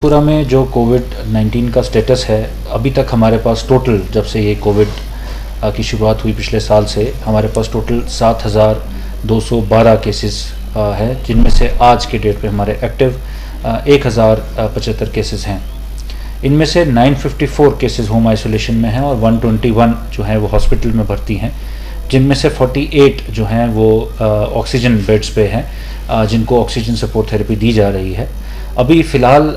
पूरा में जो कोविड-19 का स्टेटस है, अभी तक हमारे पास टोटल जब से ये कोविड की शुरुआत हुई पिछले साल से हमारे पास टोटल 7,212 केसेस हैं, जिनमें से आज के डेट पे हमारे एक्टिव 1,075 केसेस हैं। इनमें से 954 केसेस होम आइसोलेशन में हैं और 121 जो हैं वो हॉस्पिटल में भर्ती हैं, जिनमें से 48 जो हैं वो ऑक्सीजन बेड्स पे हैं, जिनको ऑक्सीजन सपोर्ट थेरेपी दी जा रही है। अभी फ़िलहाल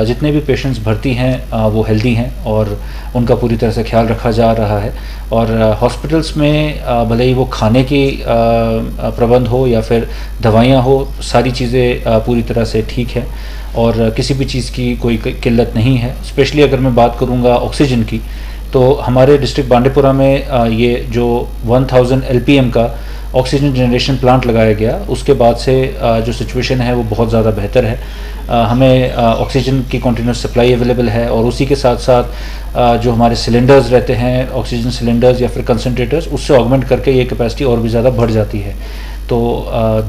जितने भी पेशेंट्स भर्ती हैं वो हेल्दी हैं और उनका पूरी तरह से ख्याल रखा जा रहा है। और हॉस्पिटल्स में भले ही वो खाने की प्रबंध हो या फिर दवाइयाँ हो, सारी चीज़ें पूरी तरह से ठीक है और किसी भी चीज़ की कोई किल्लत नहीं है। स्पेशली अगर मैं बात करूँगा ऑक्सीजन की, तो हमारे डिस्ट्रिक्ट बांडीपुरा में ये जो 1000 LPM का ऑक्सीजन जनरेशन प्लांट लगाया गया, उसके बाद से जो सिचुएशन है वो बहुत ज़्यादा बेहतर है। हमें ऑक्सीजन की कंटिन्यूस सप्लाई अवेलेबल है और उसी के साथ साथ जो हमारे सिलेंडर्स रहते हैं, ऑक्सीजन सिलेंडर्स या फिर कंसनट्रेटर्स, उससे ऑगमेंट करके ये कैपेसिटी और भी ज़्यादा बढ़ जाती है। तो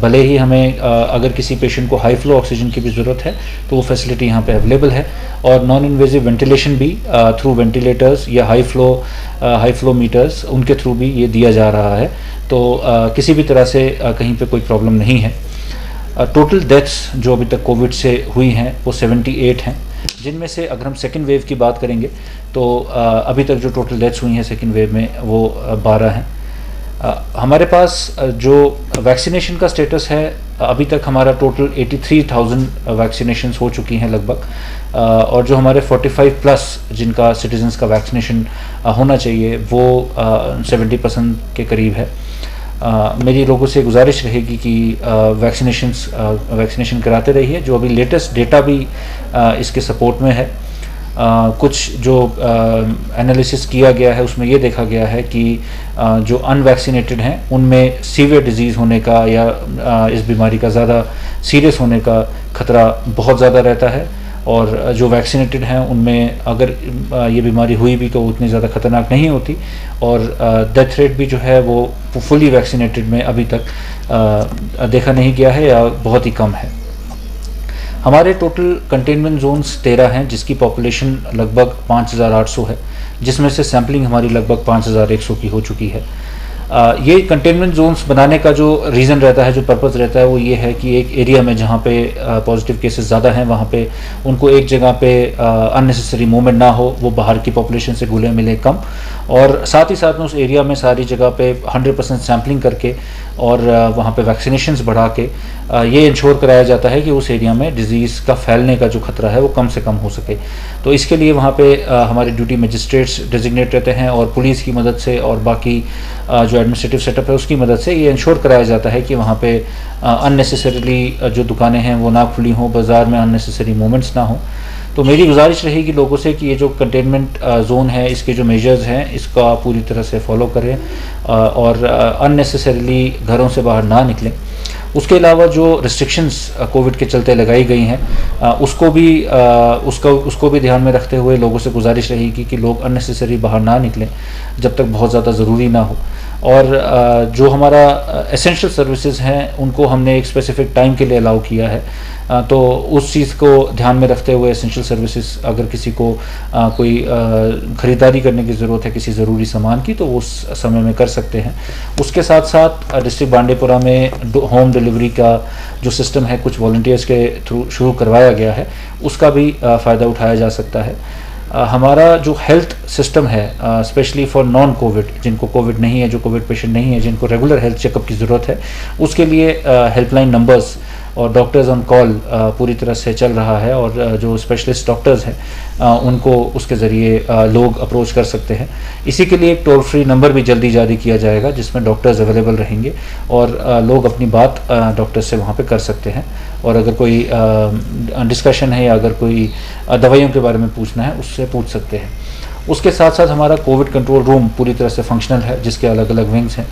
भले ही हमें अगर किसी पेशेंट को हाई फ्लो ऑक्सीजन की भी ज़रूरत है तो वो फैसिलिटी यहाँ पे अवेलेबल है। और नॉन इन्वेजिव वेंटिलेशन भी थ्रू वेंटिलेटर्स या हाई फ्लो मीटर्स, उनके थ्रू भी ये दिया जा रहा है। तो किसी भी तरह से कहीं पे कोई प्रॉब्लम नहीं है। टोटल डेथ्स जो अभी तक कोविड से हुई हैं वो 78 हैं, जिनमें से अगर हम सेकेंड वेव की बात करेंगे तो अभी तक जो टोटल डेथ्स हुई हैं सेकेंड वेव में वो 12 हैं। हमारे पास जो वैक्सीनेशन का स्टेटस है, अभी तक हमारा टोटल 83,000 वैक्सीनेशंस हो चुकी हैं लगभग, और जो हमारे 45 प्लस जिनका सिटीजन्स का वैक्सीनेशन होना चाहिए वो 70% के करीब है। मेरी लोगों से गुजारिश रहेगी कि वैक्सीनेशन कराते रहिए। जो अभी लेटेस्ट डेटा भी इसके सपोर्ट में है, कुछ जो एनालिसिस किया गया है उसमें ये देखा गया है कि जो अनवैक्सीनेटेड हैं उनमें सीवियर डिजीज़ होने का या इस बीमारी का ज़्यादा सीरियस होने का खतरा बहुत ज़्यादा रहता है, और जो वैक्सीनेटेड हैं उनमें अगर ये बीमारी हुई भी तो उतनी ज़्यादा ख़तरनाक नहीं होती, और डेथ रेट भी जो है वो फुली वैक्सीनेटेड में अभी तक देखा नहीं गया है या बहुत ही कम है। हमारे टोटल कंटेनमेंट जोन्स 13 हैं, जिसकी पॉपुलेशन लगभग 5,800 है, जिसमें से सैम्पलिंग हमारी लगभग 5,100 की हो चुकी है। ये कंटेनमेंट जोन्स बनाने का जो रीज़न रहता है, जो पर्पज़ रहता है, वो ये है कि एक एरिया में जहाँ पे पॉजिटिव केसेस ज़्यादा हैं वहाँ पे उनको एक जगह पे अननेसेसरी मूवमेंट ना हो, वो बाहर की पॉपुलेशन से घुले मिले कम, और साथ ही साथ में उस एरिया में सारी जगह पे 100% सैम्पलिंग करके और वहाँ पे वैक्सीनेशंस बढ़ा के ये इंश्योर कराया जाता है कि उस एरिया में डिज़ीज़ का फैलने का जो खतरा है वो कम से कम हो सके। तो इसके लिए वहाँ पे हमारे ड्यूटी मजिस्ट्रेट्स डेजिग्नेट रहते हैं और पुलिस की मदद से और बाकी जो एडमिनिस्ट्रेटिव सेटअप है उसकी मदद से ये इंश्योर कराया जाता है कि वहाँ पे अननेसेसरीली जो दुकानें हैं वो ना खुली हों, बाज़ार में अननेसेसरी मूवमेंट्स ना हों। तो मेरी गुजारिश रहेगी लोगों से कि ये जो कंटेनमेंट जोन है, इसके जो मेजर्स हैं इसका पूरी तरह से फॉलो करें और अननेसेसरीली घरों से बाहर ना निकलें। उसके अलावा जो रिस्ट्रिक्शंस कोविड के चलते लगाई गई हैं उसको भी ध्यान में रखते हुए लोगों से गुजारिश रहेगी कि लोग अननेसेसरी बाहर ना निकलें जब तक बहुत ज़्यादा ज़रूरी ना हो। और जो हमारा एसेंशियल सर्विसेज हैं उनको हमने एक स्पेसिफिक टाइम के लिए अलाउ किया है, तो उस चीज़ को ध्यान में रखते हुए एसेंशियल सर्विसेज अगर किसी को कोई ख़रीदारी करने की ज़रूरत है किसी ज़रूरी सामान की तो वो उस समय में कर सकते हैं। उसके साथ साथ डिस्ट्रिक्ट बांडीपुरा में होम डिलीवरी का जो सिस्टम है कुछ वॉलंटियर्स के थ्रू शुरू करवाया गया है, उसका भी फ़ायदा उठाया जा सकता है। हमारा जो हेल्थ सिस्टम है स्पेशली फॉर नॉन कोविड, जिनको कोविड नहीं है, जो कोविड पेशेंट नहीं है, जिनको रेगुलर हेल्थ चेकअप की ज़रूरत है, उसके लिए हेल्पलाइन नंबर्स और डॉक्टर्स ऑन कॉल पूरी तरह से चल रहा है, और जो स्पेशलिस्ट डॉक्टर्स हैं उनको उसके ज़रिए लोग अप्रोच कर सकते हैं। इसी के लिए एक टोल फ्री नंबर भी जल्दी जारी किया जाएगा जिसमें डॉक्टर्स अवेलेबल रहेंगे और लोग अपनी बात डॉक्टर्स से वहाँ पे कर सकते हैं, और अगर कोई डिस्कशन है या अगर कोई दवाइयों के बारे में पूछना है उससे पूछ सकते हैं। उसके साथ साथ हमारा कोविड कंट्रोल रूम पूरी तरह से फंक्शनल है, जिसके अलग अलग विंग्स हैं।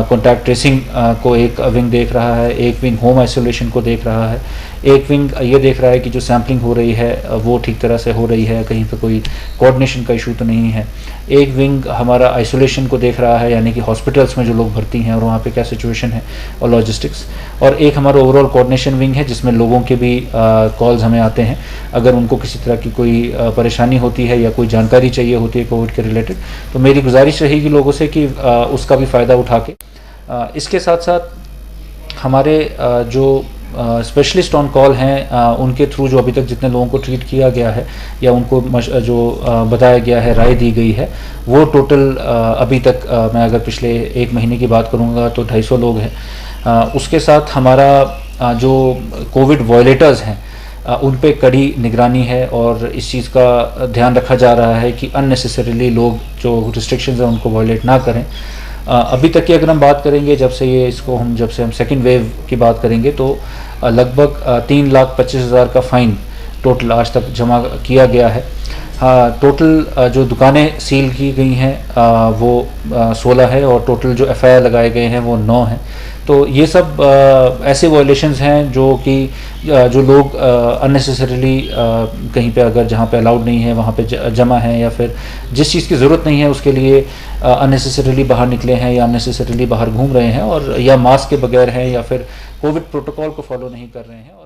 कॉन्टैक्ट ट्रेसिंग को एक विंग देख रहा है, एक विंग होम आइसोलेशन को देख रहा है, एक विंग ये देख रहा है कि जो सैम्पलिंग हो रही है वो ठीक तरह से हो रही है, कहीं पे कोई कोऑर्डिनेशन का इशू तो नहीं है। एक विंग हमारा आइसोलेशन को देख रहा है, यानी कि हॉस्पिटल्स में जो लोग भर्ती हैं और वहाँ पे क्या सिचुएशन है और लॉजिस्टिक्स। और एक हमारा ओवरऑल कोऑर्डिनेशन विंग है, जिसमें लोगों के भी कॉल्स हमें आते हैं अगर उनको किसी तरह की कोई परेशानी होती है या कोई जानकारी चाहिए होती है कोविड के रिलेटेड। तो मेरी गुजारिश रहेगी लोगों से कि उसका भी फ़ायदा उठा के इसके साथ साथ हमारे जो स्पेशलिस्ट ऑन कॉल हैं उनके थ्रू जो अभी तक जितने लोगों को ट्रीट किया गया है या उनको जो बताया गया है, राय दी गई है, वो टोटल अभी तक मैं अगर पिछले 1 महीने की बात करूंगा तो 250 लोग हैं। उसके साथ हमारा जो कोविड वॉयलेटर्स हैं उन पे कड़ी निगरानी है और इस चीज़ का ध्यान रखा जा रहा है कि अननेसेसरीली लोग जो रिस्ट्रिक्शंस हैं उनको वॉयलेट ना करें। अभी तक की अगर हम बात करेंगे जब से हम सेकेंड वेव की बात करेंगे तो लगभग 3,25,000 का फ़ाइन टोटल आज तक जमा किया गया है। हाँ, टोटल जो दुकानें सील की गई हैं वो 16 है और टोटल जो FIR लगाए गए हैं वो 9 हैं। तो ये सब ऐसे वायलेशंस हैं जो कि जो लोग अननेसेसरीली कहीं पे अगर जहाँ पे अलाउड नहीं है वहाँ पे जमा हैं या फिर जिस चीज़ की ज़रूरत नहीं है उसके लिए अननेसेसरीली बाहर निकले हैं या अननेसेसरीली बाहर घूम रहे हैं और या मास्क के बगैर हैं या फिर कोविड प्रोटोकॉल को फॉलो नहीं कर रहे हैं। और